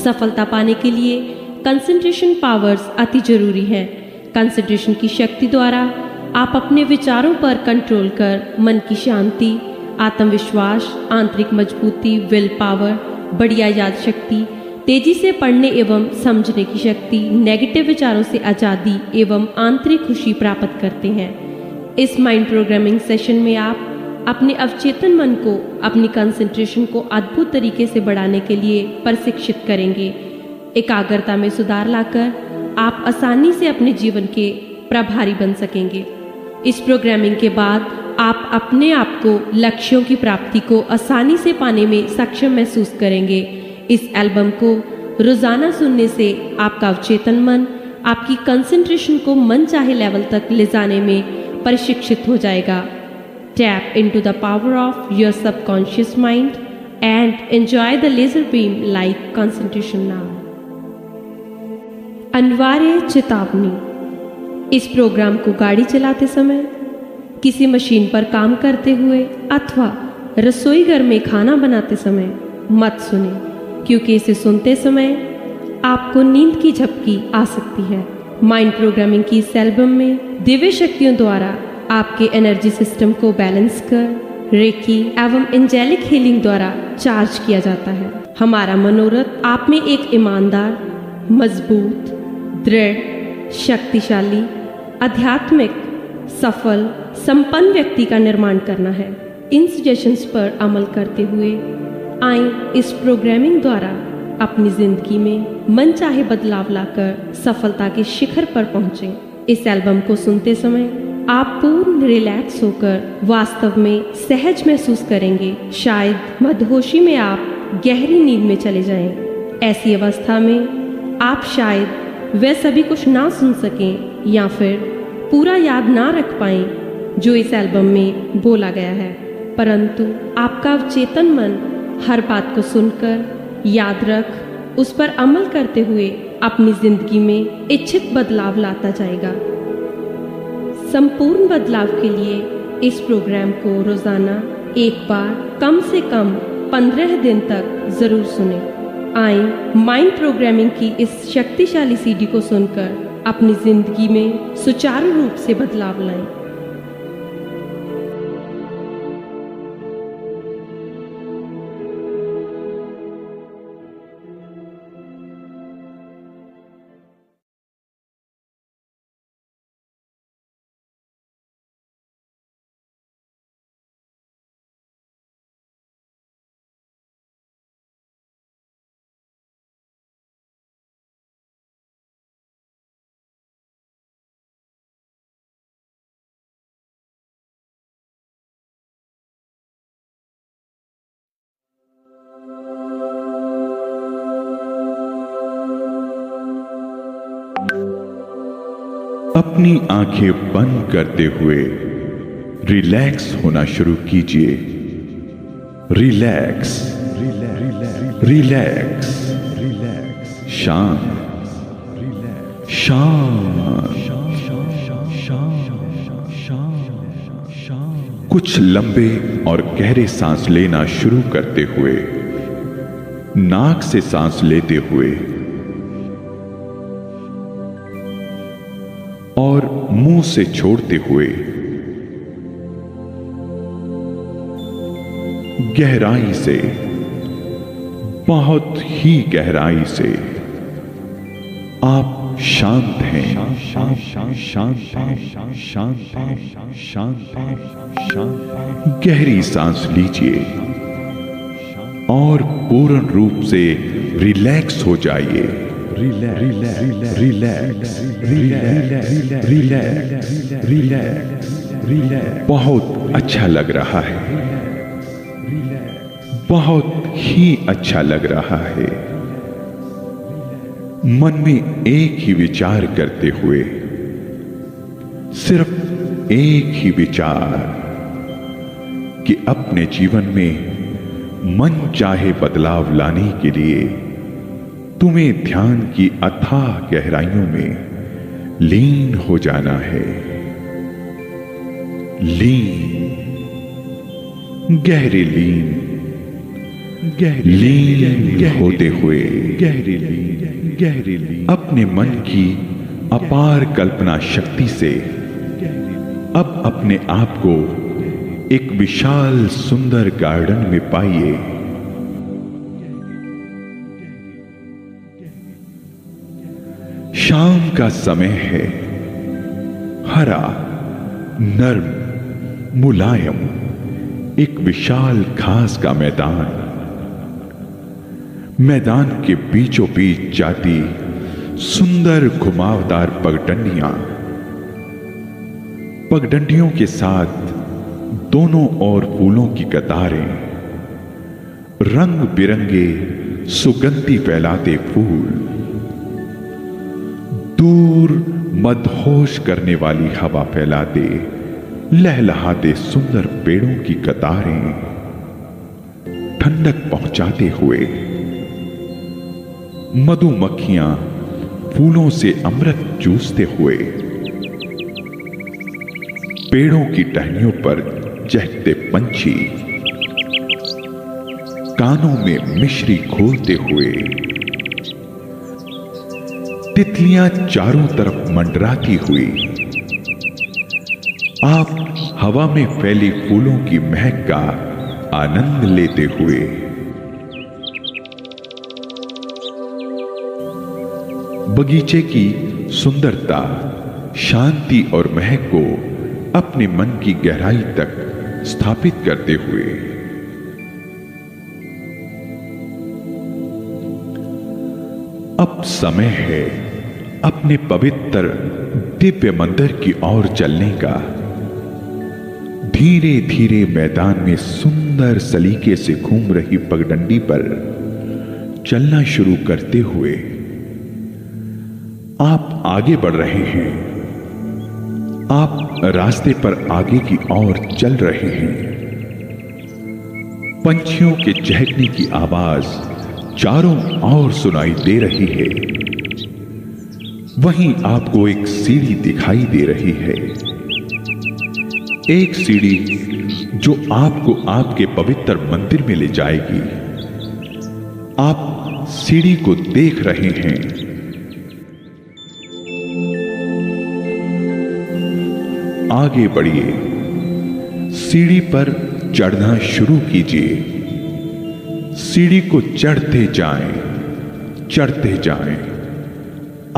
सफलता पाने के लिए कंसंट्रेशन पावर्स अति जरूरी है। कंसंट्रेशन की शक्ति द्वारा आप अपने विचारों पर कंट्रोल कर मन की शांति, आत्मविश्वास, आंतरिक मजबूती, विल पावर, बढ़िया याद शक्ति, तेजी से पढ़ने एवं समझने की शक्ति, नेगेटिव विचारों से आज़ादी एवं आंतरिक खुशी प्राप्त करते हैं। इस माइंड प्रोग्रामिंग सेशन में आप अपने अवचेतन मन को अपनी कंसंट्रेशन को अद्भुत तरीके से बढ़ाने के लिए प्रशिक्षित करेंगे। एकाग्रता में सुधार लाकर आप आसानी से अपने जीवन के प्रभारी बन सकेंगे। इस प्रोग्रामिंग के बाद आप अपने आप को लक्ष्यों की प्राप्ति को आसानी से पाने में सक्षम महसूस करेंगे। इस एल्बम को रोजाना सुनने से आपका अवचेतन मन आपकी कंसंट्रेशन को मनचाहे लेवल तक ले जाने में प्रशिक्षित हो जाएगा। Tap into the power of your subconscious mind and enjoy the laser beam like concentration now. अनिवार्य चेतावनी। इस प्रोग्राम को गाड़ी चलाते समय, किसी मशीन पर काम करते हुए अथवा रसोई घर में खाना बनाते समय मत सुने, क्योंकि इसे सुनते समय आपको नींद की झपकी आ सकती है। माइंड प्रोग्रामिंग की इस एल्बम में दिव्य शक्तियों द्वारा आपके एनर्जी सिस्टम को बैलेंस कर रेकी एवं एंजेलिक हीलिंग द्वारा चार्ज किया जाता है। हमारा मनोरथ आप में एक ईमानदार, मजबूत, दृढ़, शक्तिशाली, आध्यात्मिक, सफल, संपन्न व्यक्ति का निर्माण करना है। इन सजेशंस पर अमल करते हुए आए इस प्रोग्रामिंग द्वारा अपनी जिंदगी में मनचाहे बदलाव लाकर सफलता के शिखर पर पहुंचे। इस एल्बम को सुनते समय आप पूर्ण रिलैक्स होकर वास्तव में सहज महसूस करेंगे। शायद मदहोशी में आप गहरी नींद में चले जाएं। ऐसी अवस्था में आप शायद वह सभी कुछ ना सुन सकें या फिर पूरा याद ना रख पाएं जो इस एल्बम में बोला गया है, परंतु आपका अवचेतन मन हर बात को सुनकर याद रख उस पर अमल करते हुए अपनी जिंदगी में इच्छित बदलाव लाता जाएगा। संपूर्ण बदलाव के लिए इस प्रोग्राम को रोजाना एक बार कम से कम 15 दिन तक जरूर सुने। आए माइंड प्रोग्रामिंग की इस शक्तिशाली सीडी को सुनकर अपनी जिंदगी में सुचारू रूप से बदलाव लाएं। अपनी आंखें बंद करते हुए रिलैक्स होना शुरू कीजिए। रिलैक्स, रिलैक्स, शांत, शांत, कुछ लंबे और गहरे सांस लेना शुरू करते हुए नाक से सांस लेते हुए और मुंह से छोड़ते हुए गहराई से, बहुत ही गहराई से आप शांत हैं, शांत, शांत, शांत, शांत। गहरी सांस लीजिए और पूर्ण रूप से रिलैक्स हो जाइए। Relax, relax, relax, relax, relax, relax. बहुत अच्छा लग रहा है, बहुत ही अच्छा लग रहा है। मन में एक ही विचार करते हुए, सिर्फ एक ही विचार कि अपने जीवन में मन चाहे बदलाव लाने के लिए तुम्हें ध्यान की अथाह गहराइयों में लीन हो जाना है। लीन, गहरे लीन, लीन होते हुए गहरी अपने मन की अपार कल्पना शक्ति से अब अपने आप को एक विशाल सुंदर गार्डन में पाइए। शाम का समय है। हरा, नर्म, मुलायम एक विशाल घास का मैदान के बीचों बीच जाती सुंदर घुमावदार पगडंडियों के साथ दोनों ओर फूलों की कतारें, रंग बिरंगे सुगंधी फैलाते फूल, दूर मदहोश करने वाली हवा फैलाते लहलहाते सुंदर पेड़ों की कतारें, ठंडक पहुंचाते हुए मधुमक्खियां फूलों से अमृत चूसते हुए, पेड़ों की टहनियों पर चहकते पंछी कानों में मिश्री घोलते हुए, तितलियां चारों तरफ मंडराती हुई, आप हवा में फैली फूलों की महक का आनंद लेते हुए बगीचे की सुंदरता, शांति और महक को अपने मन की गहराई तक स्थापित करते हुए अब समय है अपने पवित्र दिव्य मंदिर की ओर चलने का। धीरे धीरे मैदान में सुंदर सलीके से घूम रही पगडंडी पर चलना शुरू करते हुए आप आगे बढ़ रहे हैं। आप रास्ते पर आगे की ओर चल रहे हैं। पंछियों के चहकने की आवाज चारों ओर सुनाई दे रही है। वहीं आपको एक सीढ़ी दिखाई दे रही है, एक सीढ़ी जो आपको आपके पवित्र मंदिर में ले जाएगी। आप सीढ़ी को देख रहे हैं। आगे बढ़िए, सीढ़ी पर चढ़ना शुरू कीजिए। सीढ़ी को चढ़ते जाएं।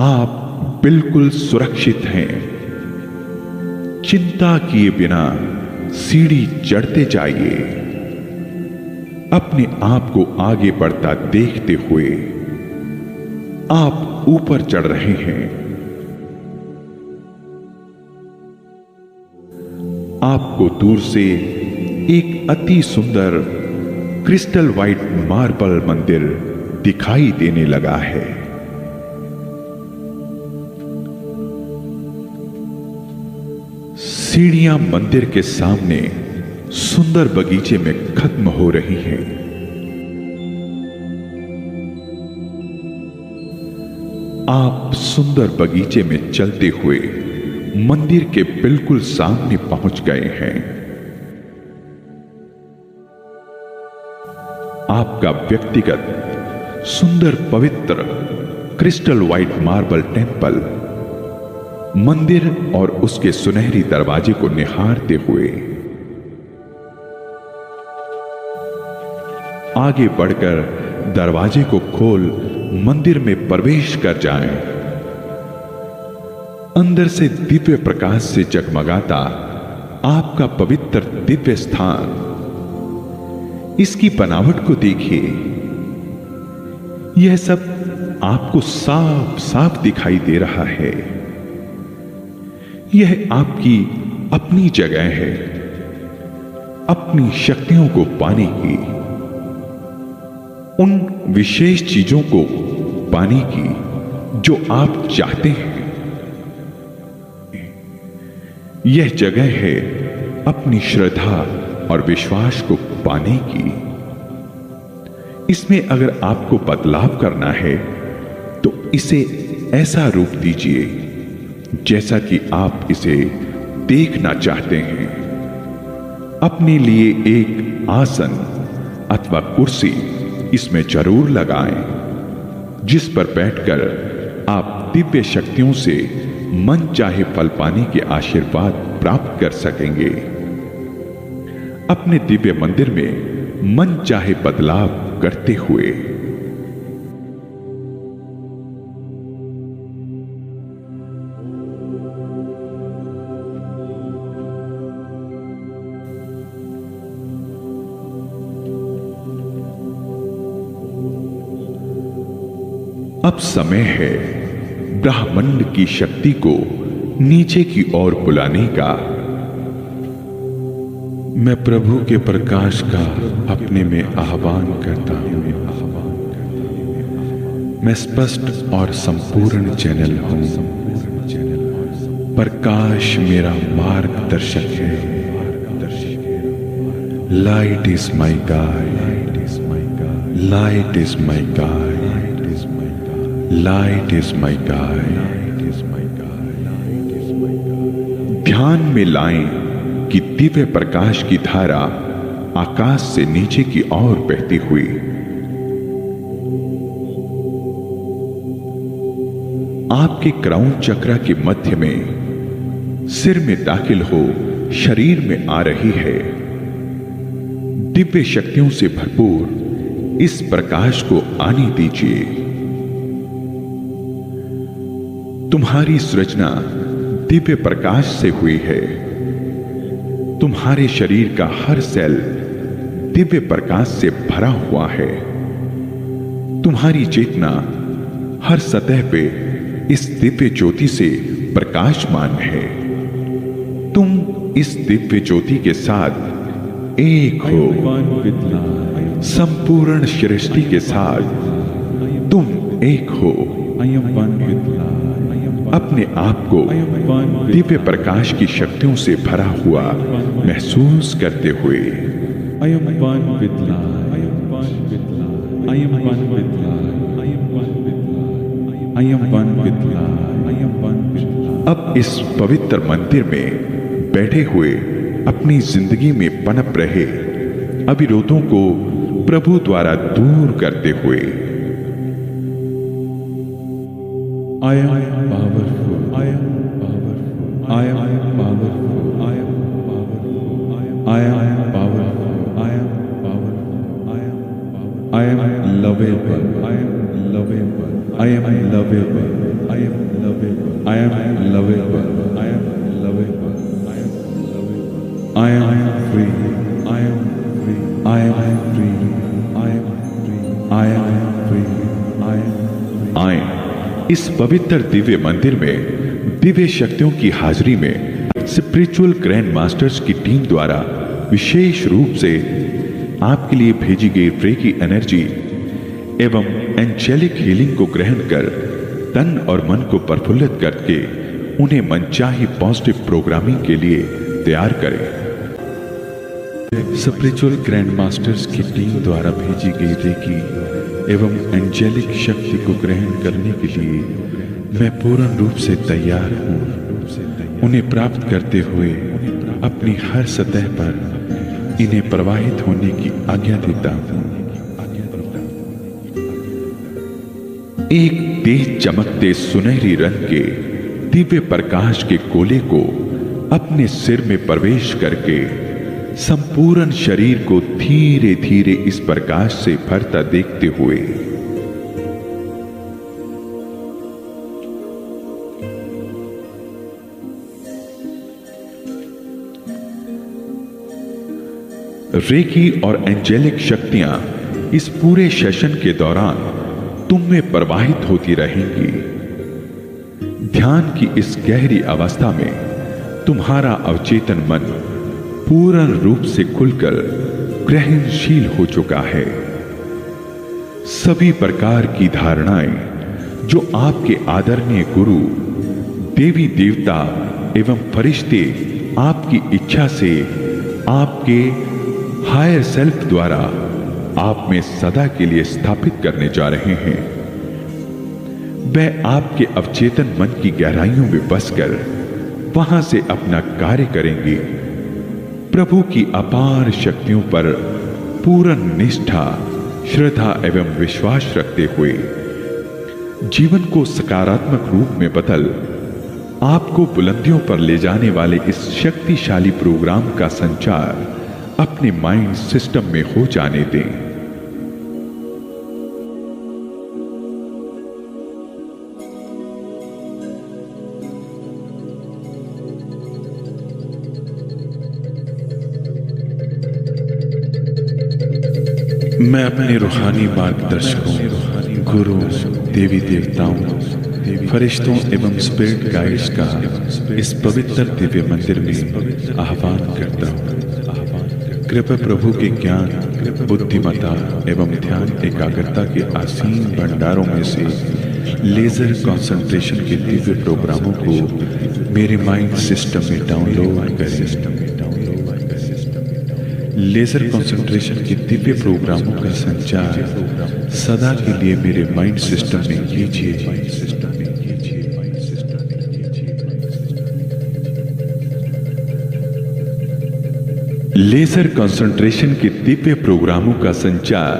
आप बिल्कुल सुरक्षित हैं। चिंता किए बिना सीढ़ी चढ़ते जाइए, अपने आप को आगे बढ़ता देखते हुए आप ऊपर चढ़ रहे हैं। आपको दूर से एक अति सुंदर क्रिस्टल व्हाइट मार्बल मंदिर दिखाई देने लगा है। सीढ़ियां मंदिर के सामने सुंदर बगीचे में खत्म हो रही हैं। आप सुंदर बगीचे में चलते हुए मंदिर के बिल्कुल सामने पहुंच गए हैं। आपका व्यक्तिगत सुंदर पवित्र क्रिस्टल व्हाइट मार्बल टेंपल मंदिर और उसके सुनहरी दरवाजे को निहारते हुए आगे बढ़कर दरवाजे को खोल मंदिर में प्रवेश कर जाएं। अंदर से दिव्य प्रकाश से जगमगाता आपका पवित्र दिव्य स्थान, इसकी बनावट को देखिए। यह सब आपको साफ साफ दिखाई दे रहा है। यह आपकी अपनी जगह है, अपनी शक्तियों को पाने की, उन विशेष चीजों को पाने की जो आप चाहते हैं। यह जगह है अपनी श्रद्धा और विश्वास को पाने की। इसमें अगर आपको बदलाव करना है तो इसे ऐसा रूप दीजिए जैसा कि आप इसे देखना चाहते हैं। अपने लिए एक आसन, अथवा कुर्सी इसमें जरूर लगाएं, जिस पर बैठकर आप दिव्य शक्तियों से मन चाहे फल पाने के आशीर्वाद प्राप्त कर सकेंगे। अपने दिव्य मंदिर में मन चाहे बदलाव करते हुए अब समय है ब्रह्मांड की शक्ति को नीचे की ओर बुलाने का। मैं प्रभु के प्रकाश का अपने में आह्वान करता हूं। मैं स्पष्ट और संपूर्ण चैनल हूं। प्रकाश मेरा मार्गदर्शक है। Light is my guide, light is my guide, light is my guide. ध्यान में लाएं कि दिव्य प्रकाश की धारा आकाश से नीचे की ओर बहती हुई आपके क्राउन चक्र के मध्य में सिर में दाखिल हो शरीर में आ रही है। दिव्य शक्तियों से भरपूर इस प्रकाश को आने दीजिए। तुम्हारी सृजना दिव्य प्रकाश से हुई है। तुम्हारे शरीर का हर सेल दिव्य प्रकाश से भरा हुआ है। तुम्हारी चेतना हर सतह पे इस दिव्य ज्योति से प्रकाशमान है। तुम इस दिव्य ज्योति के साथ एक हो। संपूर्ण सृष्टि के साथ तुम एक हो। अपने आप को दिव्य प्रकाश की शक्तियों से भरा हुआ महसूस करते हुए अब इस पवित्र मंदिर में बैठे हुए अपनी जिंदगी में पनप रहे अविरोधों को प्रभु द्वारा दूर करते हुए I am powerful. I am powerful. I am powerful. I am powerful. I am powerful. I am powerful. I am powerful. I am lovable. I am lovable. I am lovable. I am lovable. I am lovable. I am lovable. I am lovable. I am free. I am free. I am free. I am free. I am free. I am free. I am इस पवित्र दिव्य मंदिर में दिव्य शक्तियों की हाजिरी में spiritual grand masters की team द्वारा विशेष रूप से आपके लिए भेजी गई रेकी एनर्जी एवं एंजेलिक हीलिंग को ग्रहण कर तन और मन को प्रफुल्लित करके उन्हें मनचाही पॉजिटिव प्रोग्रामिंग के लिए तैयार करें। स्पिरिचुअल ग्रैंड मास्टर्स की टीम द्वारा भेजी गई रेकी एवं एंजेलिक शक्ति को ग्रहण करने के लिए मैं पूर्ण रूप से तैयार हूँ। उन्हें प्राप्त करते हुए अपनी हर सतह पर इन्हें प्रवाहित होने की आज्ञा देता हूँ। एक तेज चमकते सुनहरी रंग के दिव्य प्रकाश के गोले को अपने सिर में प्रवेश करके संपूर्ण शरीर को धीरे धीरे इस प्रकाश से भरता देखते हुए रेकी और एंजेलिक शक्तियां इस पूरे सेशन के दौरान तुम में प्रवाहित होती रहेंगी। ध्यान की इस गहरी अवस्था में तुम्हारा अवचेतन मन पूर्ण रूप से खुलकर ग्रहणशील हो चुका है। सभी प्रकार की धारणाएं जो आपके आदरणीय गुरु, देवी देवता एवं फरिश्ते आपकी इच्छा से आपके हायर सेल्फ द्वारा आप में सदा के लिए स्थापित करने जा रहे हैं, वह आपके अवचेतन मन की गहराइयों में बसकर वहां से अपना कार्य करेंगे। प्रभु की अपार शक्तियों पर पूर्ण निष्ठा, श्रद्धा एवं विश्वास रखते हुए जीवन को सकारात्मक रूप में बदल आपको बुलंदियों पर ले जाने वाले इस शक्तिशाली प्रोग्राम का संचार अपने माइंड सिस्टम में हो जाने दें। मैं अपने रूहानी मार्गदर्शकों, गुरु, देवी देवताओं, फरिश्तों एवं स्पिरिट गाइड्स का इस पवित्र दिव्य मंदिर में आह्वान करता हूँ। कृपा प्रभु के ज्ञान, बुद्धिमत्ता एवं ध्यान एकाग्रता के असीम भंडारों में से लेजर कंसंट्रेशन के दिव्य प्रोग्रामों को मेरे माइंड सिस्टम में डाउनलोड करें। लेजर कंसंट्रेशन के दिव्य प्रोग्रामों का संचार सदा के लिए मेरे माइंड सिस्टम में कीजिए। लेजर कंसंट्रेशन के दिव्य प्रोग्रामों का संचार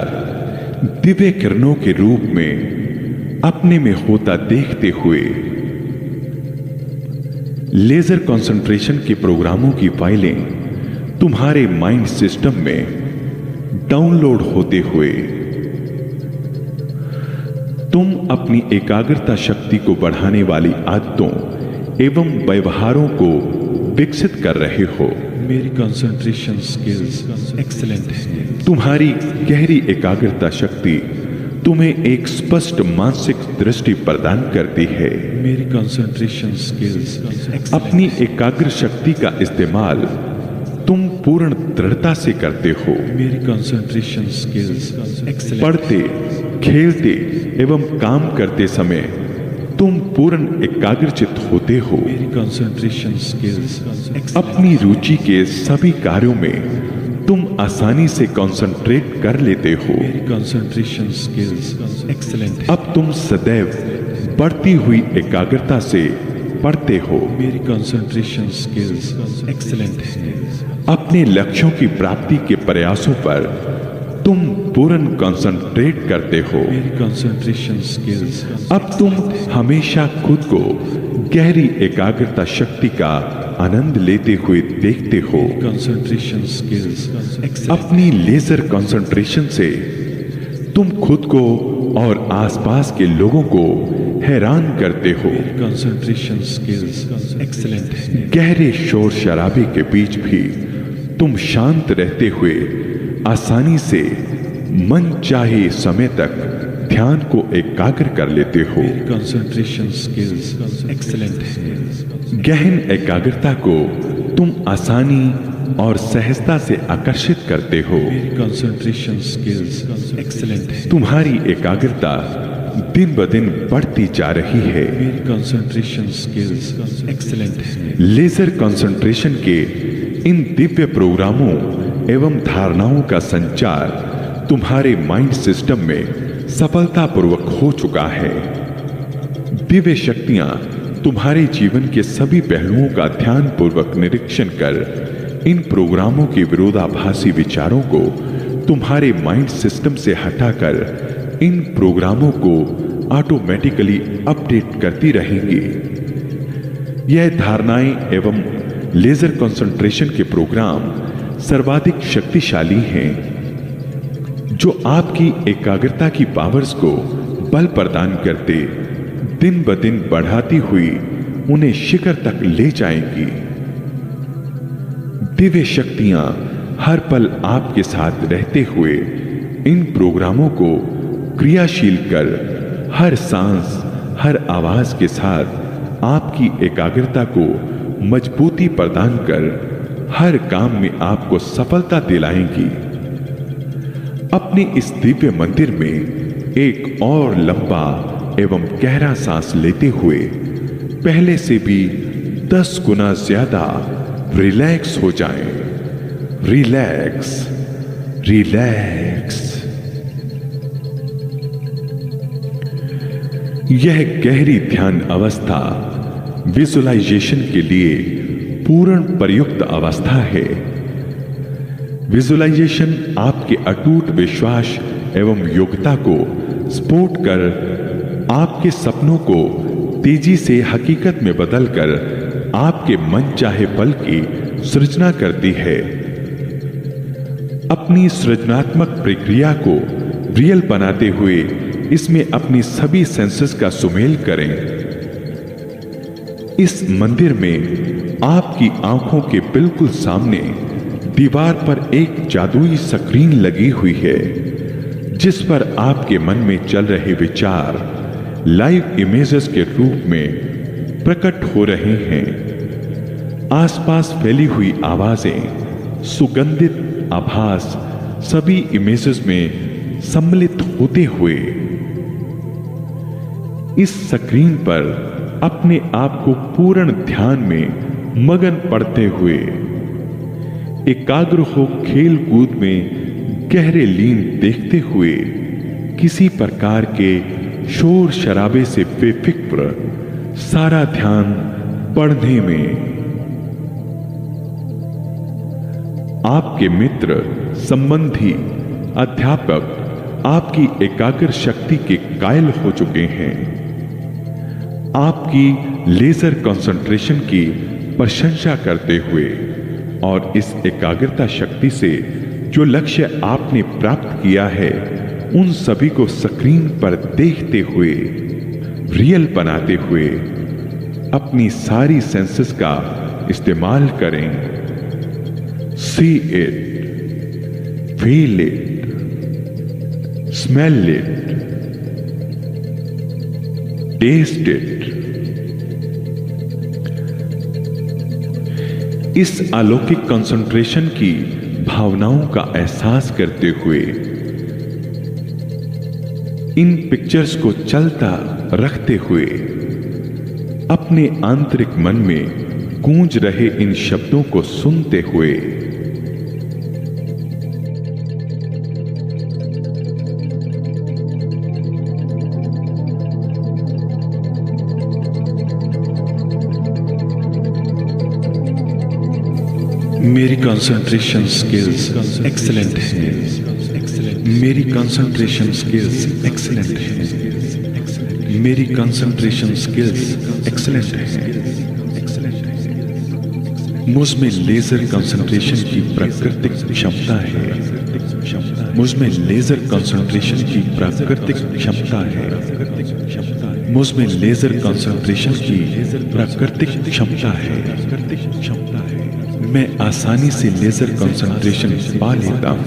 दिव्य किरणों के रूप में अपने में होता देखते हुए लेजर कंसंट्रेशन के प्रोग्रामों की फाइलें तुम्हारे माइंड सिस्टम में डाउनलोड होते हुए तुम अपनी एकाग्रता शक्ति को बढ़ाने वाली आदतों एवं व्यवहारों को विकसित कर रहे हो। मेरी कंसंट्रेशन स्किल्स एक्सीलेंट है। तुम्हारी गहरी एकाग्रता शक्ति तुम्हें एक स्पष्ट मानसिक दृष्टि प्रदान करती है। मेरी कंसंट्रेशन स्किल्स अपनी एकाग्र शक्ति का इस्तेमाल तुम पूर्ण दृढ़ता से करते हो। मेरी कंसंट्रेशन स्किल्स एक्सीलेंट। पढ़ते, खेलते एवं काम करते समय तुम पूर्ण एकाग्रचित होते हो। मेरी कंसंट्रेशन स्किल्स अपनी रुचि के सभी कार्यों में तुम आसानी से कंसंट्रेट कर लेते हो। मेरी कंसंट्रेशन स्किल्स एक्सीलेंट। अब तुम सदैव बढ़ती हुई एकाग्रता से पढ़ते हो। मेरी कंसंट्रेशन स्किल्स एक्सीलेंट है। अपने लक्ष्यों की प्राप्ति के प्रयासों पर तुम पूर्ण कंसंट्रेट करते हो। मेरी कंसंट्रेशन स्किल्स अब तुम हमेशा खुद को गहरी एकाग्रता शक्ति का आनंद लेते हुए देखते हो। कंसंट्रेशन स्किल्स अपनी लेजर कंसंट्रेशन से तुम खुद को और आसपास के लोगों को हैरान करते हो। कंसंट्रेशन स्किल्स एक्सीलेंट है। गहरे शोर शराबे के बीच भी तुम शांत रहते हुए आसानी से मन चाहे समय तक ध्यान को एकाग्र कर लेते हो। कंसंट्रेशन स्किल्स एक्सीलेंट है। गहन एकाग्रता को तुम आसानी और सहजता से आकर्षित करते हो। कंसंट्रेशन स्किल्स एक्सीलेंट है। तुम्हारी एकाग्रता दिन ब दिन बढ़ती जा रही है। कंसंट्रेशन स्किल्स एक्सीलेंट है। लेजर कंसंट्रेशन के इन दिव्य प्रोग्रामों एवं धारणाओं का संचार तुम्हारे माइंड सिस्टम में सफलतापूर्वक हो चुका है। दिव्य शक्तियां तुम्हारे जीवन के सभी पहलुओं का ध्यानपूर्वक निरीक्षण कर इन प्रोग्रामों के विरोधाभासी विचारों को तुम्हारे माइंड सिस्टम से हटाकर इन प्रोग्रामों को ऑटोमेटिकली अपडेट करती रहेंगी। यह धारणाएं एवं लेजर कंसंट्रेशन के प्रोग्राम सर्वाधिक शक्तिशाली हैं, जो आपकी एकाग्रता की पावर्स को बल प्रदान करते दिन ब दिन बढ़ाती हुई उन्हें शिखर तक ले जाएंगी। दिव्य शक्तियां हर पल आपके साथ रहते हुए इन प्रोग्रामों को क्रियाशील कर हर सांस, हर आवाज के साथ आपकी एकाग्रता को मजबूती प्रदान कर हर काम में आपको सफलता दिलाएंगी। अपने इस दिव्य मंदिर में एक और लंबा एवं गहरा सांस लेते हुए पहले से भी 10 गुना ज्यादा रिलैक्स हो जाएं। Relax, relax. यह गहरी ध्यान अवस्था विजुअलाइजेशन के लिए पूर्ण प्रयुक्त अवस्था है। विजुअलाइजेशन आपके अटूट विश्वास एवं योग्यता को सपोर्ट कर आपके सपनों को तेजी से हकीकत में बदलकर आपके मन चाहे पल की सृजना करती है। अपनी सृजनात्मक प्रक्रिया को रियल बनाते हुए इसमें अपनी सभी सेंसेस का सुमेल करें। इस मंदिर में आपकी आंखों के बिल्कुल सामने दीवार पर एक जादुई स्क्रीन लगी हुई है, जिस पर आपके मन में चल रहे विचार लाइव इमेजेस के रूप में प्रकट हो रहे हैं। आसपास फैली हुई आवाजें, सुगंधित आभास सभी इमेजेस में सम्मिलित होते हुए इस स्क्रीन पर अपने आप को पूर्ण ध्यान में मगन पड़ते हुए एकाग्र हो खेल कूद में गहरे लीन देखते हुए किसी प्रकार के शोर शराबे से बेफिक्र सारा ध्यान पढ़ने में। आपके मित्र, संबंधी, अध्यापक आपकी एकाग्र शक्ति के कायल हो चुके हैं। आपकी लेजर कंसंट्रेशन की प्रशंसा करते हुए और इस एकाग्रता शक्ति से जो लक्ष्य आपने प्राप्त किया है उन सभी को स्क्रीन पर देखते हुए रियल बनाते हुए अपनी सारी सेंसेस का इस्तेमाल करें। See it, feel it, smell it, taste it। इस अलौकिक कंसंट्रेशन की भावनाओं का एहसास करते हुए इन पिक्चर्स को चलता रखते हुए अपने आंतरिक मन में गूंज रहे इन शब्दों को सुनते हुए मेरी कंसंट्रेशन स्किल्स एक्सीलेंट है। मेरी कंसंट्रेशन स्किल्स एक्सीलेंट है। मेरी कंसंट्रेशन स्किल्स एक्सीलेंट है। मुझ में लेजर कंसंट्रेशन की प्राकृतिक क्षमता है। मुझ में लेजर कंसंट्रेशन की प्राकृतिक क्षमता है। मुझ में लेजर कंसंट्रेशन की प्राकृतिक क्षमता है। मैं आसानी से लेजर कंसंट्रेशन पा लेता हूं।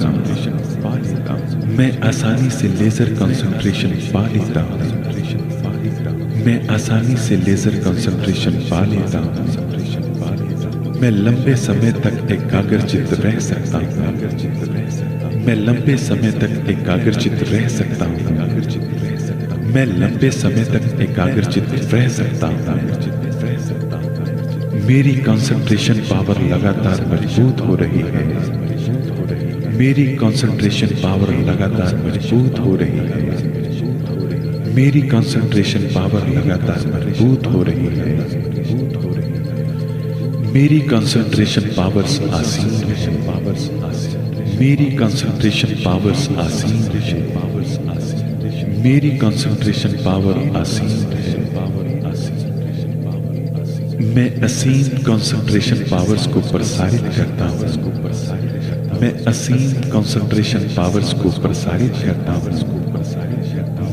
मैं आसानी से लेजर कंसंट्रेशन पा लेता हूं। मैं आसानी से लेजर कंसंट्रेशन पा लेता हूं। मैं लंबे समय तक एकाग्रचित रह सकता हूं। मैं लंबे समय तक एकाग्रचित रह सकता हूं। मैं लंबे समय तक एकाग्रचित रह सकता हूं। मेरी कंसंट्रेशन पावर लगातार मजबूत हो रही है। मेरी कंसंट्रेशन पावर लगातार मजबूत हो रही है। मेरी कंसंट्रेशन पावर लगातार मजबूत हो रही है। मेरी कंसंट्रेशन पावर्स आसीन है। मेरी कंसंट्रेशन पावर्स आसीन है। मेरी कंसंट्रेशन पावर आसीन है। मैं असीम कंसंट्रेशन पावर्स को प्रसारित करता हूं। मैं असीम कंसंट्रेशन पावर्स को प्रसारित करता हूं।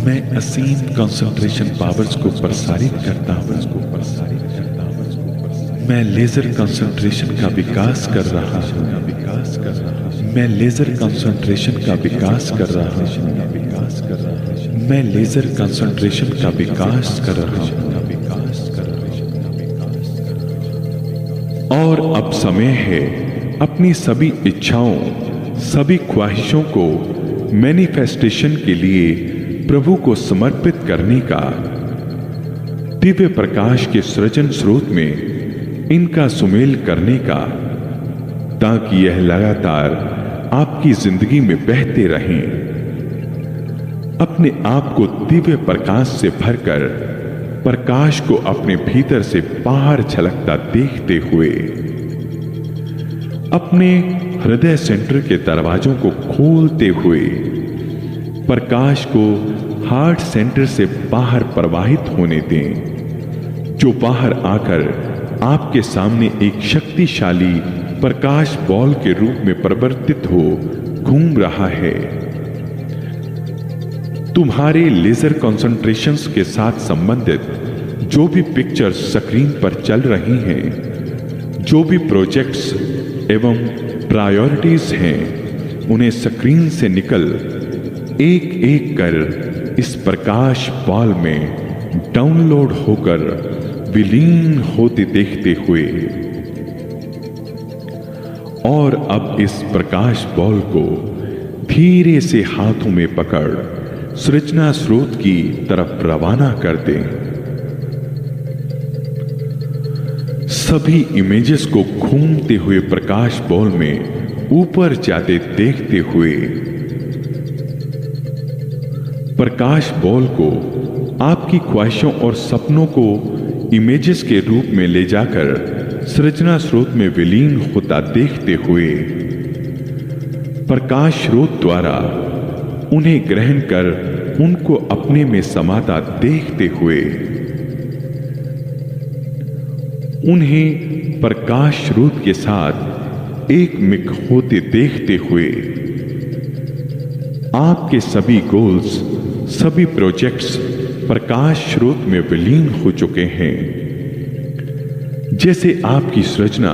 मैं असीम कंसंट्रेशन पावर्स को प्रसारित करता हूं। मैं लेजर कंसंट्रेशन का विकास कर रहा हूं। मैं लेजर कंसंट्रेशन का विकास कर रहा हूं। मैं लेजर कंसंट्रेशन का विकास कर रहा हूं। और अब समय है अपनी सभी इच्छाओं, सभी ख्वाहिशों को मैनिफेस्टेशन के लिए प्रभु को समर्पित करने का। दिव्य प्रकाश के सृजन स्रोत में इनका सुमेल करने का, ताकि यह लगातार आपकी जिंदगी में बहते रहें। अपने आप को दिव्य प्रकाश से भरकर प्रकाश को अपने भीतर से बाहर झलकता देखते हुए अपने हृदय सेंटर के दरवाजों को खोलते हुए प्रकाश को हार्ट सेंटर से बाहर प्रवाहित होने दें, जो बाहर आकर आपके सामने एक शक्तिशाली प्रकाश बॉल के रूप में परिवर्तित हो घूम रहा है। तुम्हारे लेजर कंसंट्रेशंस के साथ संबंधित जो भी पिक्चर्स स्क्रीन पर चल रही हैं, जो भी प्रोजेक्ट्स एवं प्रायोरिटीज हैं, उन्हें स्क्रीन से निकल एक एक कर इस प्रकाश बॉल में डाउनलोड होकर विलीन होते देखते हुए और अब इस प्रकाश बॉल को धीरे से हाथों में पकड़ सृजना स्रोत की तरफ रवाना कर दें। सभी इमेजेस को घूमते हुए प्रकाश बॉल में ऊपर जाते देखते हुए प्रकाश बॉल को आपकी ख्वाहिशों और सपनों को इमेजेस के रूप में ले जाकर सृजना स्रोत में विलीन होता देखते हुए प्रकाश स्रोत द्वारा उन्हें ग्रहण कर उनको अपने में समाता देखते हुए उन्हें प्रकाश स्रोत के साथ एक मिक होते देखते हुए आपके सभी गोल्स, सभी प्रोजेक्ट्स प्रकाश स्रोत में विलीन हो चुके हैं। जैसे आपकी सृजना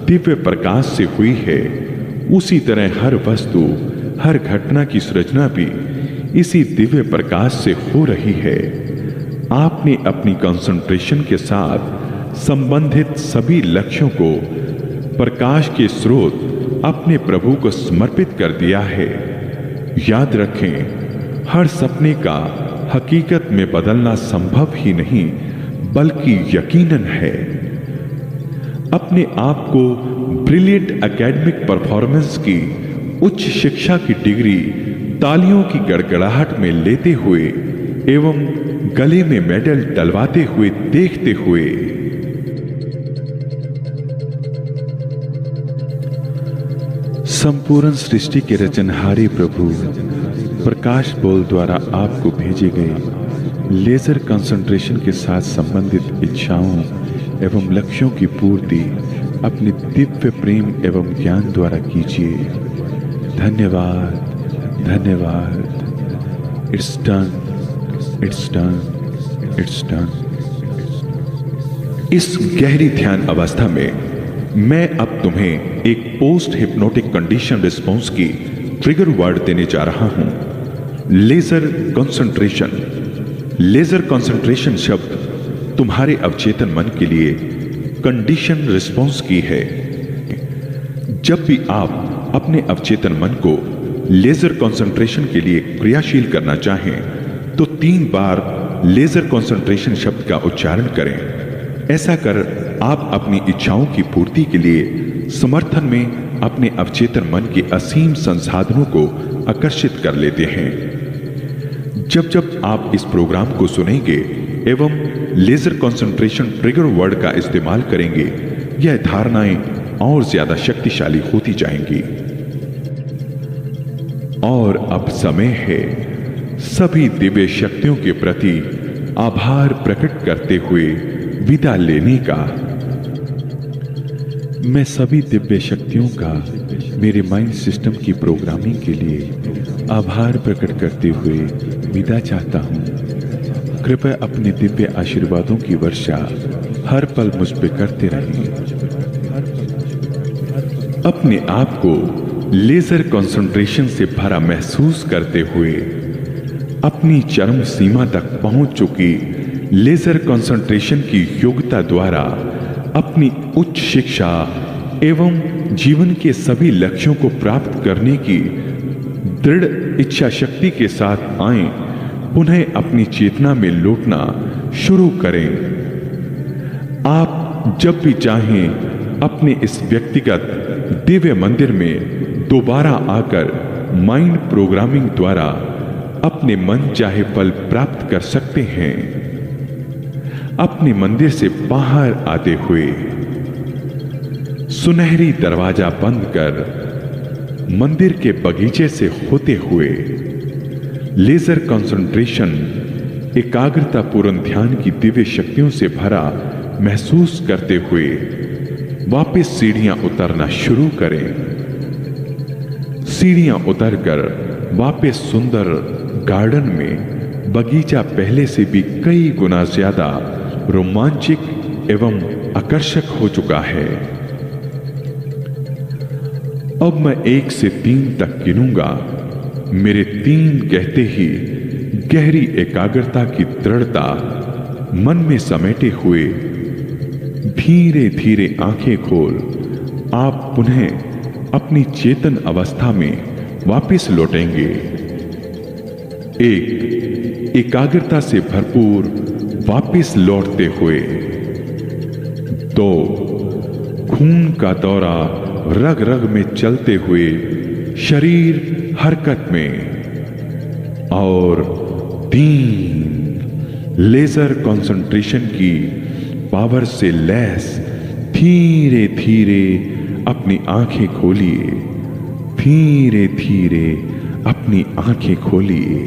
दिव्य प्रकाश से हुई है, उसी तरह हर वस्तु, हर घटना की सृजना भी इसी दिव्य प्रकाश से हो रही है। आपने अपनी कंसंट्रेशन के साथ संबंधित सभी लक्ष्यों को प्रकाश के स्रोत अपने प्रभु को समर्पित कर दिया है। याद रखें, हर सपने का हकीकत में बदलना संभव ही नहीं बल्कि यकीनन है। अपने आप को ब्रिलियंट एकेडमिक परफॉर्मेंस की उच्च शिक्षा की डिग्री तालियों की गड़गड़ाहट में लेते हुए एवं गले में मेडल डलवाते हुए देखते हुए संपूर्ण सृष्टि के रचनहारे प्रभु प्रकाश बॉल द्वारा आपको भेजे गए लेजर कंसंट्रेशन के साथ संबंधित इच्छाओं एवं लक्ष्यों की पूर्ति अपने दिव्य प्रेम एवं ज्ञान द्वारा कीजिए। धन्यवाद, धन्यवाद। It's done, it's done, it's done. इस गहरी ध्यान अवस्था में मैं अब तुम्हें एक पोस्ट हिप्नोटिक कंडीशन रिस्पॉन्स की ट्रिगर वर्ड देने जा रहा हूं। Laser concentration. लेजर कंसंट्रेशन शब्द तुम्हारे अवचेतन मन के लिए कंडीशन रिस्पॉन्स की है। जब भी आप अपने अवचेतन मन को लेजर कंसंट्रेशन के लिए क्रियाशील करना चाहें तो 3 बार लेजर कंसंट्रेशन शब्द का उच्चारण करें। ऐसा कर आप अपनी इच्छाओं की पूर्ति के लिए समर्थन में अपने अवचेतन मन के असीम संसाधनों को आकर्षित कर लेते हैं। जब जब आप इस प्रोग्राम को सुनेंगे एवं लेजर कंसंट्रेशन ट्रिगर वर्ड का इस्तेमाल करेंगे, यह धारणाएं और ज्यादा शक्तिशाली होती जाएंगी। और अब समय है सभी दिव्य शक्तियों के प्रति आभार प्रकट करते हुए विदा लेने का। मैं सभी दिव्य शक्तियों का मेरे माइंड सिस्टम की प्रोग्रामिंग के लिए आभार प्रकट करते हुए विदा चाहता हूं। कृपया अपने दिव्य आशीर्वादों की वर्षा हर पल मुझ पे करते रहें। अपने आप को लेजर कंसंट्रेशन से भरा महसूस करते हुए अपनी चरम सीमा तक पहुंच चुकी लेजर कंसंट्रेशन की योग्यता द्वारा अपनी उच्च शिक्षा एवं जीवन के सभी लक्ष्यों को प्राप्त करने की दृढ़ इच्छा शक्ति के साथ आए पुनः अपनी चेतना में लौटना शुरू करें। आप जब भी चाहें अपने इस व्यक्तिगत दिव्य मंदिर में दोबारा आकर माइंड प्रोग्रामिंग द्वारा अपने मन चाहे फल प्राप्त कर सकते हैं। अपने मंदिर से बाहर आते हुए सुनहरी दरवाजा बंद कर मंदिर के बगीचे से होते हुए लेजर कंसंट्रेशन, एकाग्रता पूर्ण ध्यान की दिव्य शक्तियों से भरा महसूस करते हुए वापस सीढ़ियां उतरना शुरू करें। सीढ़ियां उतरकर वापस सुंदर गार्डन में बगीचा पहले से भी कई गुना ज्यादा रोमांचक एवं आकर्षक हो चुका है। अब मैं 1 से 3 तक गिनूंगा। मेरे 3 कहते ही गहरी एकाग्रता की दृढ़ता मन में समेटे हुए धीरे धीरे आंखें खोल आप पुनः अपनी चेतन अवस्था में वापस लौटेंगे। 1, एकाग्रता से भरपूर वापस लौटते हुए। 2, खून का दौरा रग रग में चलते हुए शरीर हरकत में। और 3, लेजर कंसंट्रेशन की पावर से लैस धीरे धीरे अपनी आंखें खोलिए। धीरे धीरे अपनी आंखें खोलिए।